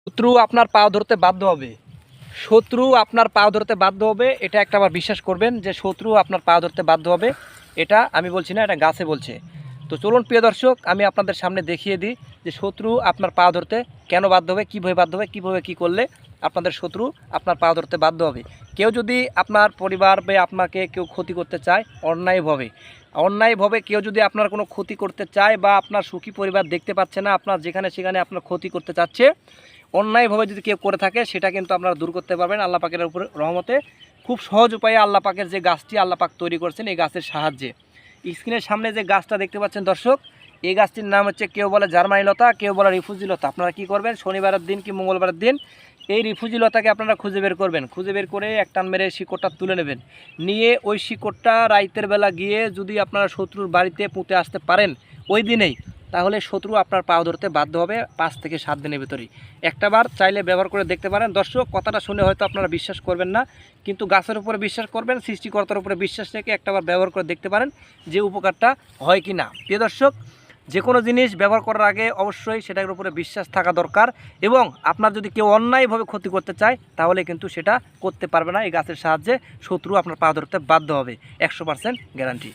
শত্রু আপনার পা ধরতে বাধ্য হবে। শত্রু আপনার পা ধরতে বাধ্য হবে, এটা একটা আবার বিশ্বাস করবেন যে শত্রু আপনার পা ধরতে বাধ্য হবে। এটা আমি বলছি না, এটা গাছে বলছে। তো চলুন প্রিয় দর্শক, আমি আপনাদের সামনে দেখিয়ে দিই যে শত্রু আপনার পা ধরতে কেন বাধ্য হবে, কীভাবে বাধ্য হবে, কীভাবে কী করলে আপনাদের শত্রু আপনার পা ধরতে বাধ্য হবে। কেউ যদি আপনার পরিবার বা আপনাকে কেউ ক্ষতি করতে চায় অন্যায়ভাবে কেউ যদি আপনার কোনো ক্ষতি করতে চায় বা আপনার সুখী পরিবার দেখতে পাচ্ছে না, আপনার যেখানে সেখানে আপনার ক্ষতি করতে চাচ্ছে, অন্যায়ভাবে যদি কেউ করে থাকে, সেটা কিন্তু আপনারা দূর করতে পারবেন আল্লাহ পাকের উপরে রহমতে। খুব সহজ উপায়ে আল্লাহ পাকের যে গাছটি আল্লাহ পাক তৈরি করেছেন, এই গাছের সাহায্যে। স্ক্রিনের সামনে যে গাছটা দেখতে পাচ্ছেন দর্শক, এই গাছটির নাম হচ্ছে, কেউ বলে জার্মানি লতা, কেউ বলে রিফুজি লতা। আপনারা কী করবেন, শনিবারের দিন কি মঙ্গলবারের দিন এই রিফুজি লতাকে আপনারা খুঁজে বের করবেন। খুঁজে বের করে এক টান মেরে শিকড়টা তুলে নেবেন। নিয়ে ওই শিকড়টা রাইতের বেলা গিয়ে যদি আপনারা শত্রুর বাড়িতে পুঁতে আসতে পারেন ওই দিনেই, তাহলে শত্রু আপনার পা ধরতে বাধ্য হবে 5 থেকে 7 দিনের ভিতরেই। একটাবার চাইলে ব্যবহার করে দেখতে পারেন। দর্শক, কথাটা শুনে হয়তো আপনারা বিশ্বাস করবেন না, কিন্তু গাছের উপরে বিশ্বাস করবেন, সৃষ্টিকর্তার উপরে বিশ্বাস রেখে একটাবার ব্যবহার করে দেখতে পারেন যে উপকারটা হয় কি না। প্রিয় দর্শক, যে কোনো জিনিস ব্যবহার করার আগে অবশ্যই সেটার উপরে বিশ্বাস থাকা দরকার, এবং আপনার যদি কেউ অন্যায়ভাবে ক্ষতি করতে চায় তাহলে কিন্তু সেটা করতে পারবে না। এই গাছের সাহায্যে শত্রু আপনার পা ধরতে বাধ্য হবে, 100% গ্যারান্টি।